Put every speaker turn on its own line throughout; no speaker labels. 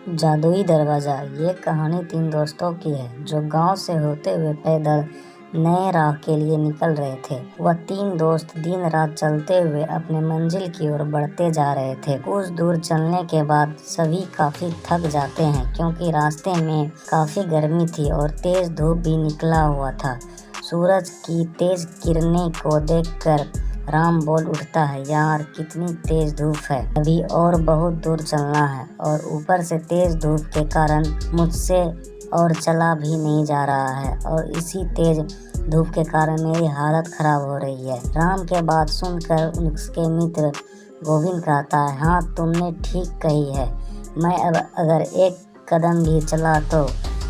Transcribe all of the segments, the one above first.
जादुई दरवाज़ा। ये कहानी 3 दोस्तों की है जो गांव से होते हुए पैदल नए राह के लिए निकल रहे थे। वह 3 दोस्त दिन रात चलते हुए अपने मंजिल की ओर बढ़ते जा रहे थे। कुछ दूर चलने के बाद सभी काफी थक जाते हैं क्योंकि रास्ते में काफी गर्मी थी और तेज धूप भी निकला हुआ था। सूरज की तेज किरणें को देखकर राम बोल उठता है, यार कितनी तेज धूप है, अभी और बहुत दूर चलना है और ऊपर से तेज धूप के कारण मुझसे और चला भी नहीं जा रहा है और इसी तेज धूप के कारण मेरी हालत खराब हो रही है। राम के बात सुनकर उसके मित्र गोविंद कहता है, हाँ तुमने ठीक कही है, मैं अब अगर एक कदम भी चला तो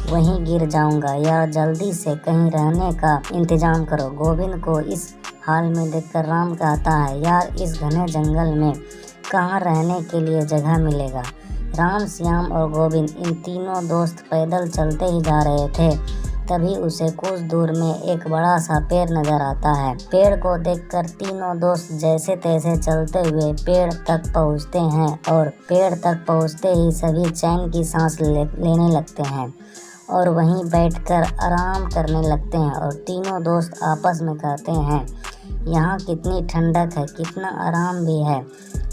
वहीं गिर जाऊंगा, यार जल्दी से कहीं रहने का इंतजाम करो। गोविंद को इस हाल में देखकर राम कहता है, यार इस घने जंगल में कहाँ रहने के लिए जगह मिलेगा। राम, श्याम और गोविंद इन तीनों दोस्त पैदल चलते ही जा रहे थे। तभी उसे कुछ दूर में एक बड़ा सा पेड़ नजर आता है। पेड़ को देखकर तीनों दोस्त जैसे तैसे चलते हुए पेड़ तक पहुँचते हैं और पेड़ तक पहुँचते ही सभी चैन की सांस लेने लगते हैं और वहीं बैठकर आराम करने लगते हैं और तीनों दोस्त आपस में कहते हैं, यहाँ कितनी ठंडक है, कितना आराम भी है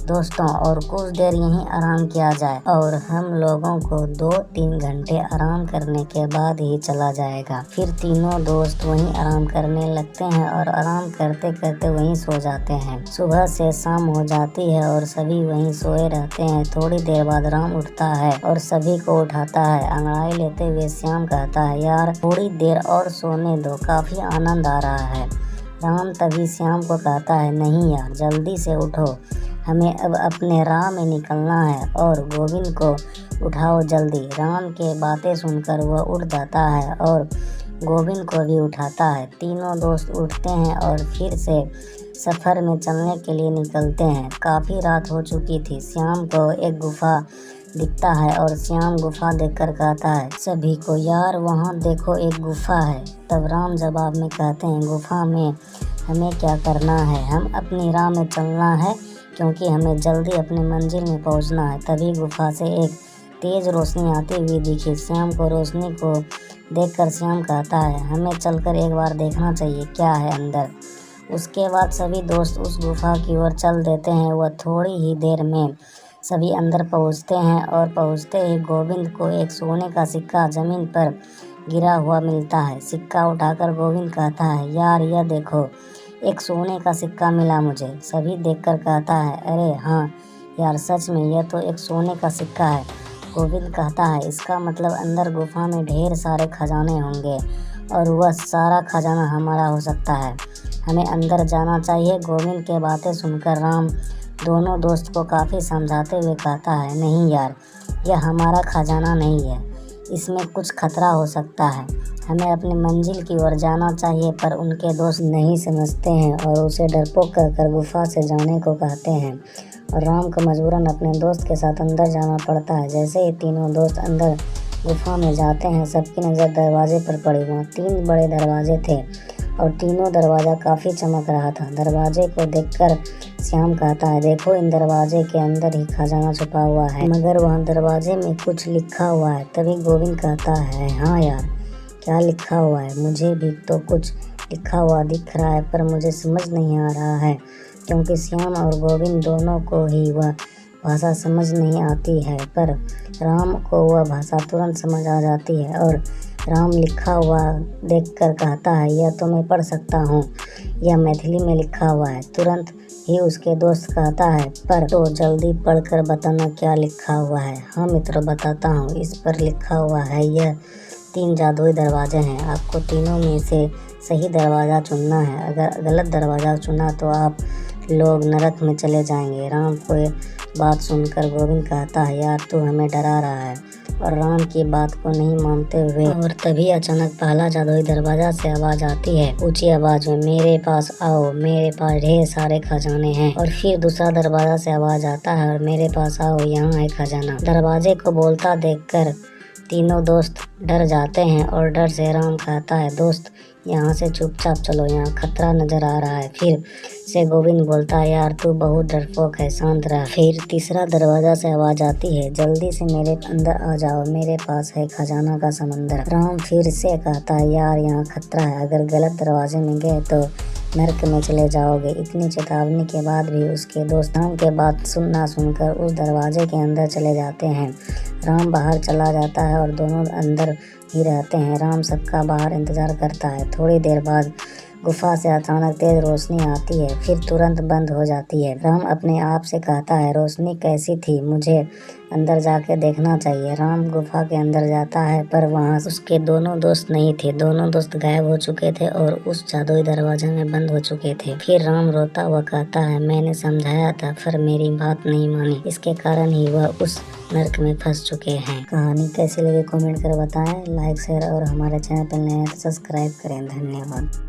दोस्तों, और कुछ देर यहीं आराम किया जाए और हम लोगों को 2-3 घंटे आराम करने के बाद ही चला जाएगा। फिर तीनों दोस्त वहीं आराम करने लगते हैं और आराम करते करते वहीं सो जाते हैं। सुबह से शाम हो जाती है और सभी वहीं सोए रहते हैं। थोड़ी देर बाद राम उठता है और सभी को उठाता है। अंगड़ाई लेते हुए श्याम कहता है, यार थोड़ी देर और सोने दो, काफी आनंद आ रहा है। राम तभी श्याम को कहता है, नहीं यार जल्दी से उठो, हमें अब अपने राह में निकलना है और गोविंद को उठाओ जल्दी। राम के बातें सुनकर वह उठ जाता है और गोविंद को भी उठाता है। तीनों दोस्त उठते हैं और फिर से सफ़र में चलने के लिए निकलते हैं। काफ़ी रात हो चुकी थी। श्याम को एक गुफा दिखता है और श्याम गुफा देखकर कहता है सभी को, यार वहाँ देखो एक गुफा है। तब राम जवाब में कहते हैं, गुफा में हमें क्या करना है, हम अपनी राह में चलना है क्योंकि हमें जल्दी अपने मंजिल में पहुंचना है। तभी गुफा से एक तेज रोशनी आती हुई दिखी। श्याम को रोशनी को देखकर श्याम कहता है, हमें चलकर एक बार देखना चाहिए क्या है अंदर। उसके बाद सभी दोस्त उस गुफा की ओर चल देते हैं। वह थोड़ी ही देर में सभी अंदर पहुंचते हैं और पहुंचते ही गोविंद को एक सोने का सिक्का जमीन पर गिरा हुआ मिलता है। सिक्का उठाकर गोविंद कहता है, यार यह देखो, एक सोने का सिक्का मिला मुझे। सभी देखकर कहता है, अरे हाँ यार सच में यह तो एक सोने का सिक्का है। गोविंद कहता है, इसका मतलब अंदर गुफा में ढेर सारे खजाने होंगे और वह सारा खजाना हमारा हो सकता है, हमें अंदर जाना चाहिए। गोविंद के बातें सुनकर राम दोनों दोस्त को काफ़ी समझाते हुए कहता है, नहीं यार यह हमारा खजाना नहीं है, इसमें कुछ खतरा हो सकता है, हमें अपनी मंजिल की ओर जाना चाहिए। पर उनके दोस्त नहीं समझते हैं और उसे डरपोक कहकर गुफा से जाने को कहते हैं और राम को मजबूरन अपने दोस्त के साथ अंदर जाना पड़ता है। जैसे ही तीनों दोस्त अंदर गुफा में जाते हैं, सबकी नज़र दरवाजे पर पड़ी। वहाँ 3 बड़े दरवाजे थे और तीनों दरवाज़ा काफ़ी चमक रहा था। दरवाजे को देखकर श्याम कहता है, देखो इन दरवाजे के अंदर ही खजाना छुपा हुआ है, मगर वहाँ दरवाजे में कुछ लिखा हुआ है। तभी गोविंद कहता है, हाँ यार क्या लिखा हुआ है, मुझे भी तो कुछ लिखा हुआ दिख रहा है पर मुझे समझ नहीं आ रहा है क्योंकि श्याम और गोविंद दोनों को ही वह भाषा समझ नहीं आती है। पर राम को वह भाषा तुरंत समझ आ जाती है और राम लिखा हुआ देखकर कहता है, यह तो मैं पढ़ सकता हूँ, यह मैथिली में लिखा हुआ है। तुरंत ही उसके दोस्त कहता है, पर तो जल्दी पढ़कर बताना क्या लिखा हुआ है। हाँ मित्रों बताता हूँ, इस पर लिखा हुआ है, यह 3 जादुई दरवाजे हैं, आपको तीनों में से सही दरवाज़ा चुनना है, अगर गलत दरवाज़ा चुना तो आप लोग नरक में चले जाएंगे। राम को बात सुनकर गोविंद कहता है, यार तू हमें डरा रहा है, और राम की बात को नहीं मानते हुए और तभी अचानक पहला जादुई दरवाजा से आवाज़ आती है ऊंची आवाज़ में, मेरे पास आओ, मेरे पास ढेर सारे खजाने हैं। और फिर दूसरा दरवाजा से आवाज़ आता है, और मेरे पास आओ, यहाँ है खजाना। दरवाजे को बोलता देखकर तीनों दोस्त डर जाते हैं और डर से राम कहता है, दोस्त यहाँ से चुपचाप चलो, यहाँ खतरा नजर आ रहा है। फिर से गोविंद बोलता है, यार तू बहुत डरपोक है, शांत रह। फिर तीसरा दरवाजा से आवाज आती है, जल्दी से मेरे अंदर आ जाओ, मेरे पास है खजाना का समंदर। राम फिर से कहता है, यार यहाँ खतरा है, अगर गलत दरवाजे में गए तो नर्क में चले जाओगे। इतनी चेतावनी के बाद भी उसके दोस्त राम के बात सुनना सुनकर उस दरवाजे के अंदर चले जाते हैं। राम बाहर चला जाता है और दोनों अंदर ही रहते हैं। राम सबका बाहर इंतजार करता है। थोड़ी देर बाद गुफा से अचानक तेज रोशनी आती है, फिर तुरंत बंद हो जाती है। राम अपने आप से कहता है, रोशनी कैसी थी, मुझे अंदर जाके देखना चाहिए। राम गुफा के अंदर जाता है, पर वहाँ उसके दोनों दोस्त नहीं थे। दोनों दोस्त गायब हो चुके थे और उस जादुई दरवाजे में बंद हो चुके थे। फिर राम रोता हुआ कहता है, मैंने समझाया था पर मेरी बात नहीं मानी, इसके कारण ही वह उस नर्क में फंस चुके हैं। कहानी कैसी लगी कमेंट कर बताएं। लाइक शेयर और हमारे चैनल पर नए हैं तो सब्सक्राइब करें। धन्यवाद।